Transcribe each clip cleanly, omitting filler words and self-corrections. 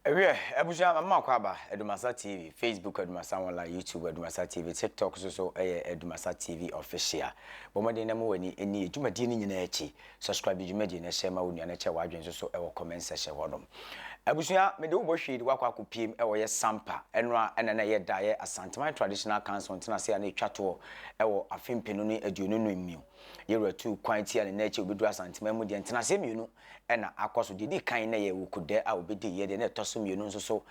Abuja mama kwaba ADUMASA TV, Facebook ADUMASA online, YouTube ADUMASA TV, TikTok so ADUMASA TV official. Bomade na mo wani eni dwumadi ni nyina echi. Subscribe dwumadi na share ma wonu na che wadwen so e wo comment section hodom. Abuja me de wo bohwe wakwa kopiem e wo ye Sampa enra enana ye dae Asante traditional council ntina se na etwato e wo afempenu ni aduonu no mmio. Yewra tu kwanti ane na echi obedu Asante mu de ntina se mienu ena akoso de kan na ye wokude a obedi ye de na toso mienu nso so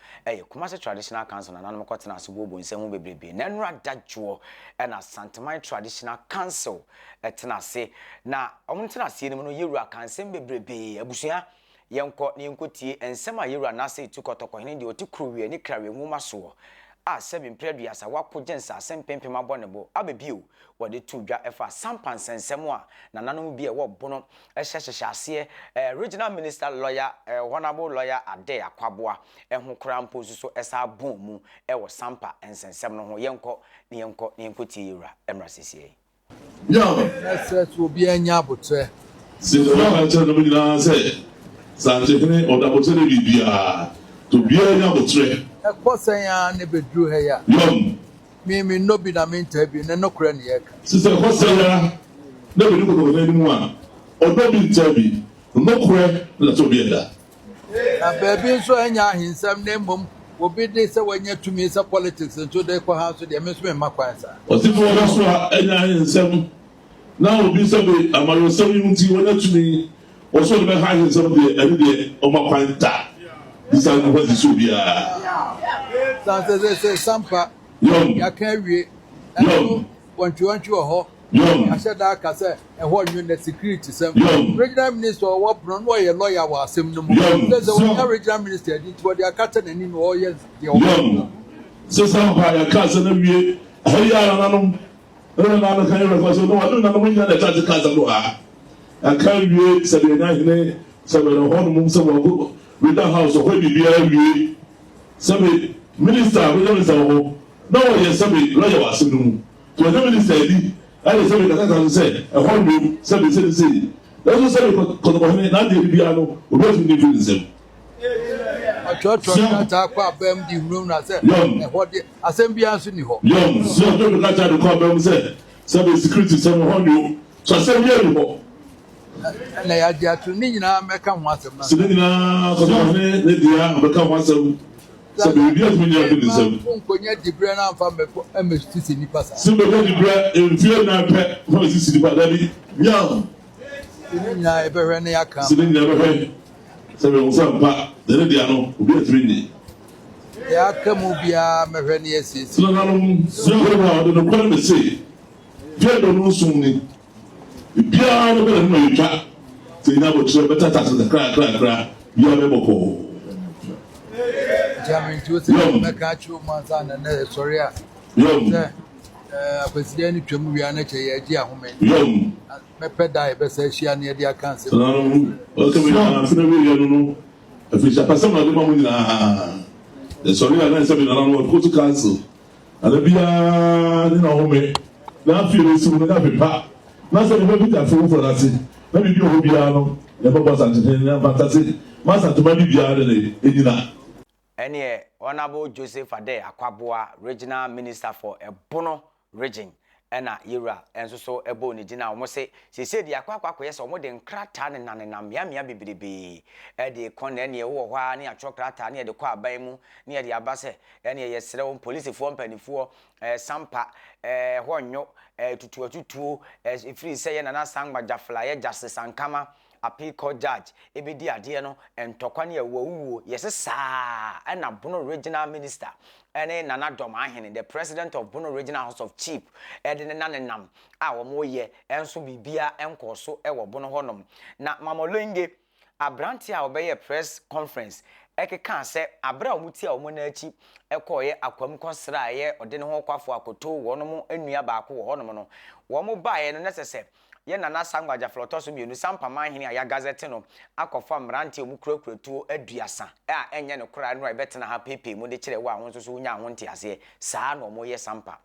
Kumasi traditional council na nanom kwatena asebo bo nsemu bebrebe na nura dadwo ena Asante traditional council etena se na omntena se ni no yewra kansem bebrebe abusua yenko ni nkotie ensema yewra na se tukotoko hene de otikruwe ni krawe nwuma so a seven preduasa wakogensa asempempem abonebo abebio wode tudwa efa Sampa sensemo a na nanom bi e wo bono ehyehyehye regional minister lawyer honorable lawyer Ade Akwaboa ho krampo so esa bon mu e wo Sampa ensensem no ho yenko ni enkotie yewra emra sesie yo that's obi anya abotre se do na cha no nyina se sanje kene odabotere bibia to bia anya abotre ekwosan ya ne bedru he ya yom me no bi na me ntabi ne no kra ne yeka sise ekwosan ya ne bedu ko ko ni mu a odo bi ntabi no kra na to bia da na baby so anya ahinsam ne mom obi de se wanya tumi se politics nto de ko ha so de me so me makwansa osifo wona so anya ahinsam na obi se be amaro se wi nti wona tumi oso de be ha ahinsam de eni de o makwanta bisa no ho diso bia say Sampa yom ya kan wie yom wantu ho yom ashada aka say e ho nyu na security sam yom regional minister wo bro no ye lawyer wa asem no mo say when regional minister did what they akata na ni no ye de yom so Sampa ya ka se na wie ayi na no na kan re ko so no wa na no nya na ta ka za do a aka wie se de nya hene se be no ho no mum se wo with that house of where bibia wie sabe minister we don't say oh no we sabe lawyer was no to the minister di I sabe that can say a whole room sabe say that's sabe ko ko na de bibia no we don't need to say a ta kwa bam di room na say e ho de asem bia so ni ho yom so to ka ta ko bam say sabe security say whole room so say here ni ho na ya dia tu ni nyina meka ho asem na sini na ko ne dia meka ho asem sabe bibia to nya bi nsem nkonya dibre na amfa meko emestisi ni pasa simbe ko dibre enfie na pe no sisi di badali nya ni nyina e behwe na yaka sini nya behwe sabe wo Sampa de dia no obi atumi ni ya kamu bia mehwe na yesi sino na no so ba do no kwani me sei je do no sum ni bia no be no yitwa te na bo tire beta ta ta kra bia me boko jamin tu se meka chu manza na sorry a yom president ni twemu wi ana che ya ji ahome yom me peda e be se hia na dia cancel no o ke me na fina wi ya no afisha pasa ma de ma mu na the sorry na se be na no ko to cancel ala bia ni na home na fi re su na pepa na se be bi ta fu for that na bi o bia no ya baba Asante na fantasy ma Asante ma bi bia de enina ene honorable Joseph Ade Akwaboa regional minister for Ebono region ena yewra enso so ebo ni gina omo se de akwakwa yes omo de nkrata ne nanenam ya bebrebe de kon ene wo hwa ne atwokrata ne de kwa aban mu ne de abase ene yesere won police fo mpanifo Sampa honyo tutuo ifiri se ye nana sangba jafla ye justice sankama appeal court judge ebedi ade no entokwa ne awuwo yese saa na Bono regional minister ene nana doma ahene the president of Bono regional house of chief ede ne nanenam a wo mo ye enso bibia enkoso e wo Bono honom na mamolenge abranti a obeye press conference ekeka se abra omuti a omo na achi ekoye akwam konsra ye ode ne ho kwafo akoto wonom enua baako wo honom no wo mo baaye no nesese ye nana sangwa jafloto so mienu Sampa manhene aya gazette no akofa mranti omu kurakuratu aduasa a enye ne kura no ebetena ha pepe mu de kire wa won so nya ho ntiase saa no mo ye Sampa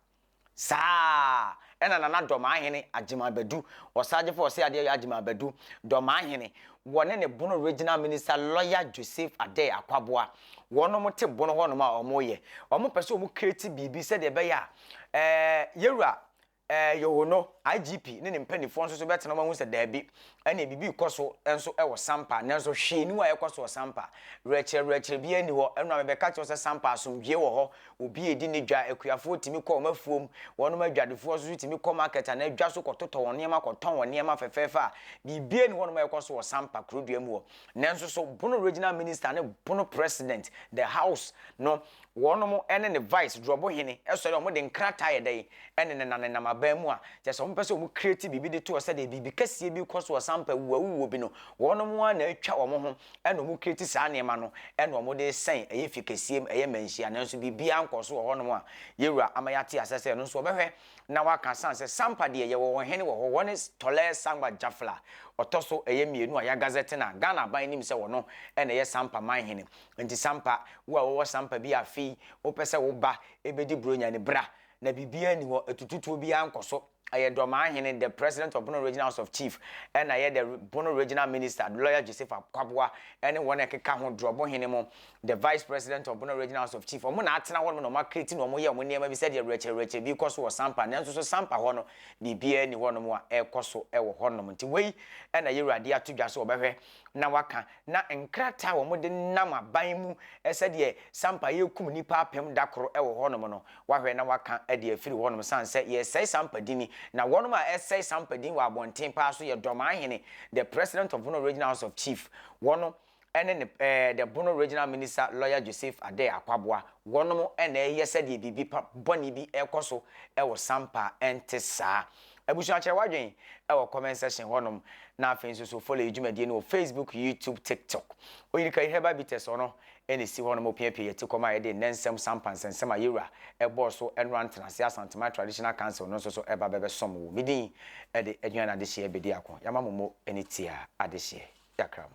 saa ena na doma ahene agema badu osaje for say ade agema badu doma ahene wone ne bono regional minister lawyer Joseph Ade Akwaboa wono mo te bono ho no ma omoye omo pese omo create bibi se de be ya yewura yowono IGP ne mpanifo nso so betena ma hu se daabi ene bibi koso enso e wo Sampa nenso hwe ni wa ekoso Sampa reche bi ani ho enu amebeka che se Sampa asomdwe wo ho obi edi ne dwa akuafo timi kɔ mafuom wono ma dwadefo so timi kɔ market na dwa so kɔtotɔ won ma kɔtɔn won ma fefefa bibi ani ho no ma ekoso wo Sampa krodua mu ho nenso so bono regional minister ne bono president the house no wono mo ene ne vice drobo hene eso de mo de nkrata ye dai ene ne nanenama ba mu a je so mo pese mo create bibi de to se de bibi kasie bi koso Sampa wuwo bi no wono mo na atwa wo mo ho ene mo create saa nema no ene mo de sen eye fikasiem eye manhia nanso bibi ankoso wo no mo a yewura amayate asese no so obehwe na waka san se Sampa de ye wo hene wo ho woni tole sangba jafla otoso eye mienu a ya gazette na Ghana ban nim se wo no ene ye Sampa man hene nti Sampa wo Sampa bi afi o pese wo ba ebedi bronya ne bra na bibia ni wo etututu bi ankoso aye doma ahene the president of Bono Regional House of Chief and aye the Bono Regional Minister lawyer Joseph Akwaboa and one ekeka ho drobo hene mo the vice president of Bono Regional House of Chief omo na atena wo no ma create no mo ye omo niam bi said reche bi koso wo Sampa nanso so Sampa ho no bibia ni ho no mo a ekoso e wo ho no nti wei and aye urade atodwa so obehwe na waka na nkrata wo mo de nam aban mu said ye Sampa ye kum nipa apem dakoro e wo ho no mo no wahwe na waka e de afiri ho no san say ye say Sampa dini na one ma essay Sampa din wa bonten pa so ye doma ahene the president of Bono Regional House of Chief one ene the Bono Regional Minister lawyer Joseph Ade Akwaboa one mo ene ye said ye bibi boni bi ekoso e wo Sampa ente saa abusu akere wadwen e wo comment section honom na afenso so follow ejumadi no Facebook YouTube TikTok oyirika heba bites ono ene si honom opiapia yeti koma ye de nensem Sampa nsensem ayura e boso enrant na sia Asante Traditional Council no so eba bebe som wo midin e de aduana de hye bedi akọ yamamomo ene tia ade hye yakram